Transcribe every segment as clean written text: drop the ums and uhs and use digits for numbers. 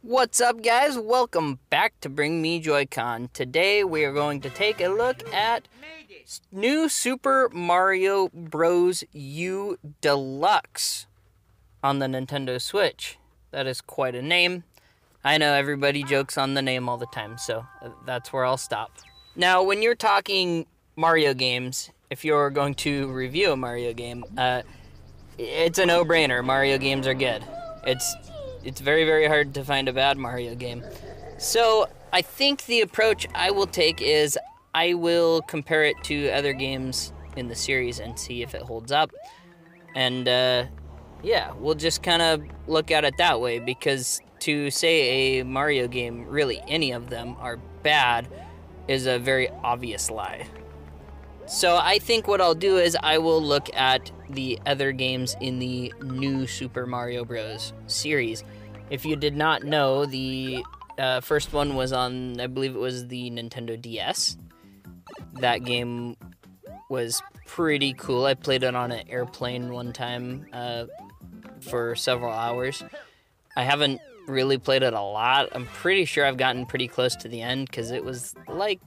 What's up, guys? Welcome back to Bring Me Joy-Con. Today we are going to take a look at new Super Mario Bros. U Deluxe on the Nintendo Switch. That is quite a name. I know everybody jokes on the name all the time, so that's where I'll stop. Now, when you're talking Mario games, if you're going to review a Mario game, it's a no-brainer. Mario games are good. It's very, very hard to find a bad Mario game. So I think the approach I will take is I will compare it to other games in the series and see if it holds up. And yeah, we'll just kind of look at it that way, because to say a Mario game, really any of them, are bad is a very obvious lie. So I think what I'll do is I will look at the other games in the new Super Mario Bros. Series. If you did not know, the first one was on, I believe it was the Nintendo DS. That game was pretty cool. I played it on an airplane one time for several hours. I haven't really played it a lot. I'm pretty sure I've gotten pretty close to the end because it was like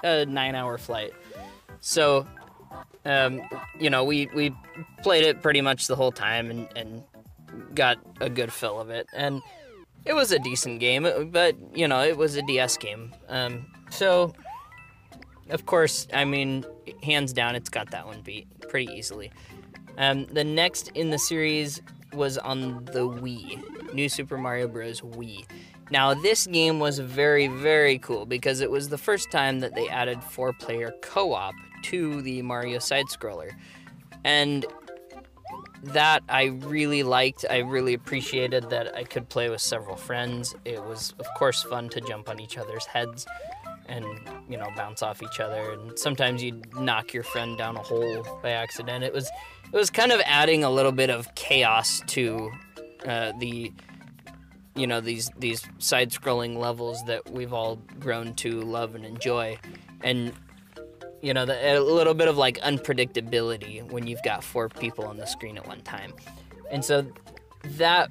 a 9-hour flight. So, you know, we played it pretty much the whole time and got a good fill of it. And it was a decent game, but, you know, it was a DS game. So, of course, I mean, hands down, it's got that one beat pretty easily. The next in the series was on the Wii, New Super Mario Bros. Wii. Now, this game was very, very cool because it was the first time that they added 4-player co-op to the Mario side-scroller. And that I really liked. I really appreciated that I could play with several friends. It was, of course, fun to jump on each other's heads and, you know, bounce off each other. And sometimes you'd knock your friend down a hole by accident. It was kind of adding a little bit of chaos to you know, these side-scrolling levels that we've all grown to love and enjoy. And, you know, a little bit of, like, unpredictability when you've got 4 people on the screen at one time. And so that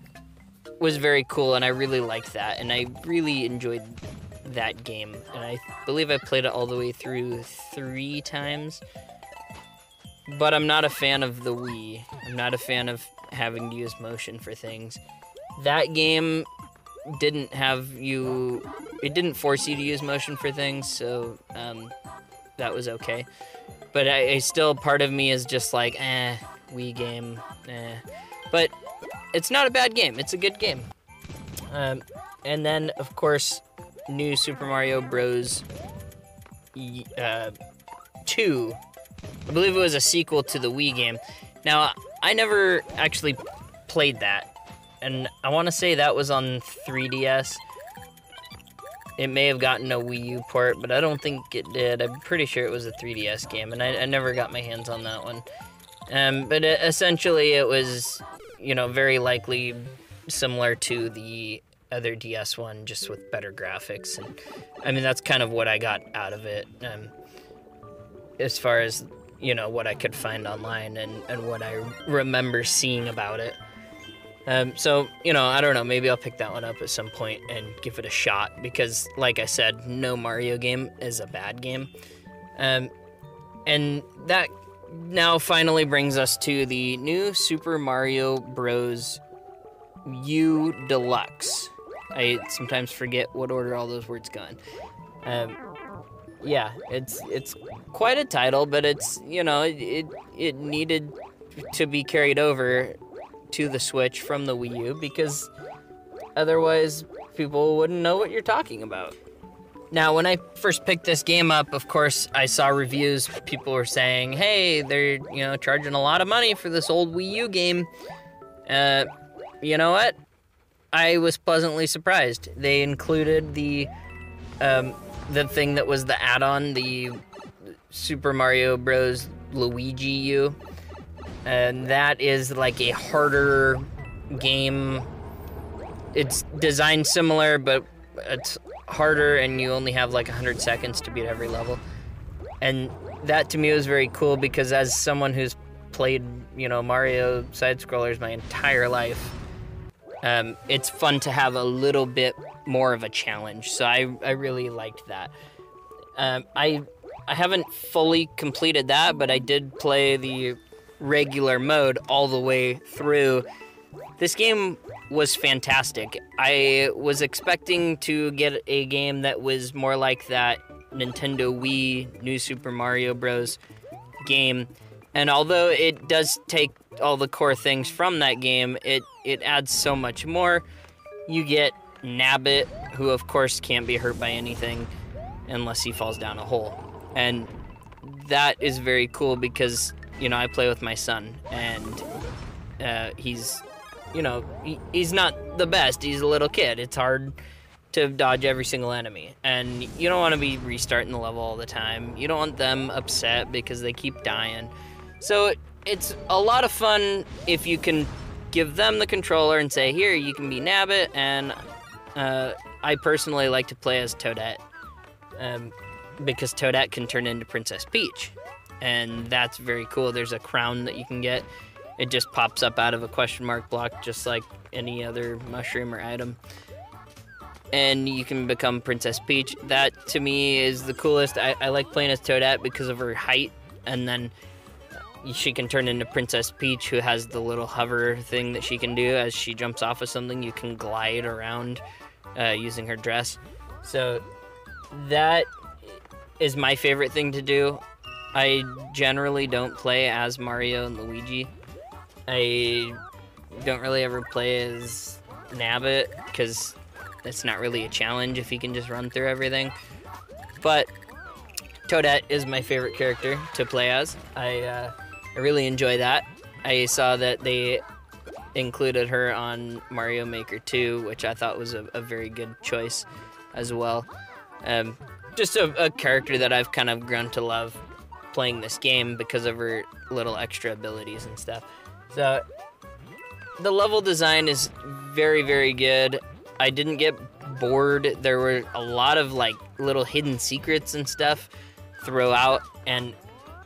was very cool, and I really liked that, and I really enjoyed that game. And I believe I played it all the way through 3 times. But I'm not a fan of the Wii. I'm not a fan of having to use motion for things. That game didn't force you to use motion for things, so that was okay. But I still, part of me is just like, Wii game, But it's not a bad game, it's a good game. And then, of course, new Super Mario Bros. 2. I believe it was a sequel to the Wii game. Now, I never actually played that. And I want to say that was on 3DS. It may have gotten a Wii U port, but I don't think it did. I'm pretty sure it was a 3DS game, and I never got my hands on that one. But essentially, it was, you know, very likely similar to the other DS one, just with better graphics. And I mean, that's kind of what I got out of it, as far as, you know, what I could find online and what I remember seeing about it. So, you know, I don't know, maybe I'll pick that one up at some point and give it a shot, because, like I said, no Mario game is a bad game. And that now finally brings us to the new Super Mario Bros. U Deluxe. I sometimes forget what order all those words go in. Yeah, it's quite a title, but it's, you know, it needed to be carried over to the Switch from the Wii U, because otherwise people wouldn't know what you're talking about. Now, when I first picked this game up, of course, I saw reviews. People were saying, hey, they're, you know, charging a lot of money for this old Wii U game. You know what? I was pleasantly surprised. They included the thing that was the add-on, the Super Mario Bros. Luigi U. And that is like a harder game. It's designed similar, but it's harder, and you only have like 100 seconds to beat every level. And that to me was very cool, because as someone who's played, you know, Mario side-scrollers my entire life, it's fun to have a little bit more of a challenge. So I really liked that. I haven't fully completed that, but I did play the regular mode all the way through. This game was fantastic. I was expecting to get a game that was more like that Nintendo Wii New Super Mario Bros. Game. And although it does take all the core things from that game, it adds so much more. You get Nabbit, who of course can't be hurt by anything unless he falls down a hole. And that is very cool because, you know, I play with my son, and he's, you know, he's not the best. He's a little kid. It's hard to dodge every single enemy, and you don't want to be restarting the level all the time. You don't want them upset because they keep dying. So it's a lot of fun if you can give them the controller and say, here, you can be Nabbit, and I personally like to play as Toadette, because Toadette can turn into Princess Peach, and that's very cool. There's a crown that you can get. It just pops up out of a question mark block, just like any other mushroom or item. And you can become Princess Peach. That, to me, is the coolest. I like playing as Toadette because of her height, and then she can turn into Princess Peach, who has the little hover thing that she can do. As she jumps off of something, you can glide around using her dress. So that is my favorite thing to do. I generally don't play as Mario and Luigi. I don't really ever play as Nabbit because it's not really a challenge if you can just run through everything. But Toadette is my favorite character to play as. I really enjoy that. I saw that they included her on Mario Maker 2, which I thought was a very good choice as well. Just a character that I've kind of grown to love playing this game because of her little extra abilities and stuff. So the level design is very, very good. I didn't get bored. There were a lot of like little hidden secrets and stuff throughout, and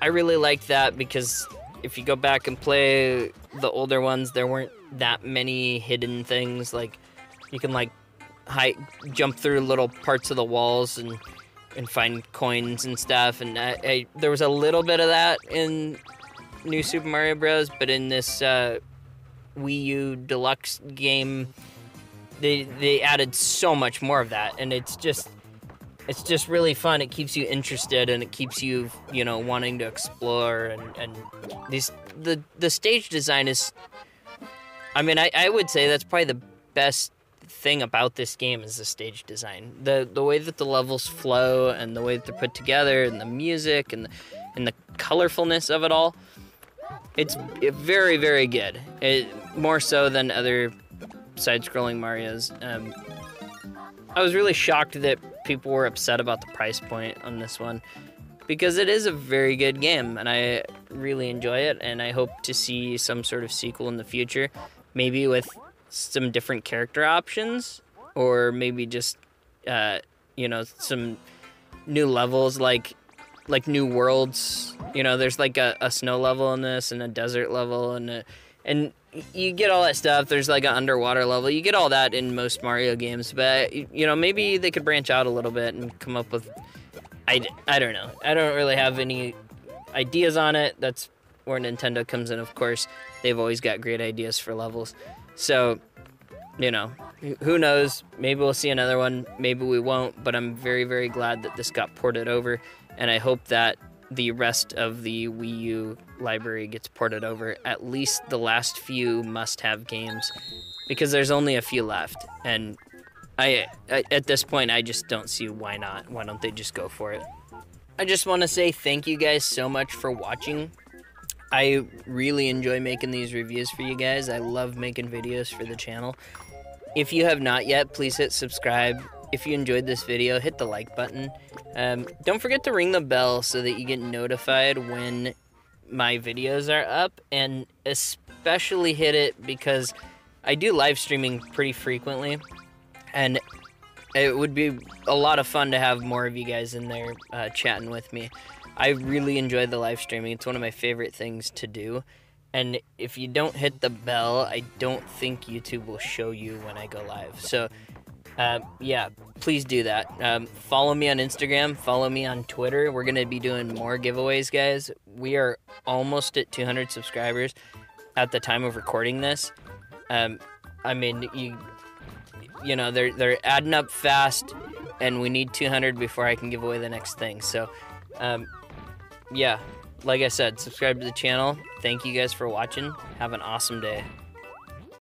I really liked that because if you go back and play the older ones, there weren't that many hidden things. Like you can like jump through little parts of the walls and find coins and stuff, and there was a little bit of that in New Super Mario Bros., but in this Wii U Deluxe game, they added so much more of that, and it's just really fun. It keeps you interested, and it keeps you, you know, wanting to explore, and the stage design is, I mean, I would say that's probably the best thing about this game is the stage design. The way that the levels flow and the way that they're put together and the music and the colorfulness of it all. It's very, very good. More so than other side-scrolling Marios. I was really shocked that people were upset about the price point on this one because it is a very good game and I really enjoy it, and I hope to see some sort of sequel in the future, maybe with some different character options, or maybe just you know, some new levels like new worlds. You know, there's like a snow level in this and a desert level, and you get all that stuff. There's like an underwater level. You get all that in most Mario games, but you know, maybe they could branch out a little bit and come up with, I don't know. I don't really have any ideas on it. That's where Nintendo comes in, of course. They've always got great ideas for levels. So, you know, who knows? Maybe we'll see another one. Maybe we won't, but I'm very, very glad that this got ported over, and I hope that the rest of the Wii U library gets ported over, at least the last few must-have games, because there's only a few left, and I at this point, I just don't see why not. Why don't they just go for it? I just want to say thank you guys so much for watching. I really enjoy making these reviews for you guys. I love making videos for the channel. If you have not yet, please hit subscribe. If you enjoyed this video, hit the like button. Don't forget to ring the bell so that you get notified when my videos are up, and especially hit it because I do live streaming pretty frequently, and it would be a lot of fun to have more of you guys in there chatting with me. I really enjoy the live streaming. It's one of my favorite things to do, And if you don't hit the bell, I don't think YouTube will show you when I go live. So, yeah, please do that. Follow me on Instagram. Follow me on Twitter. We're going to be doing more giveaways, guys. We are almost at 200 subscribers at the time of recording this. I mean, you know, they're adding up fast, and we need 200 before I can give away the next thing. So, yeah, like I said, subscribe to the channel. Thank you guys for watching. Have an awesome day.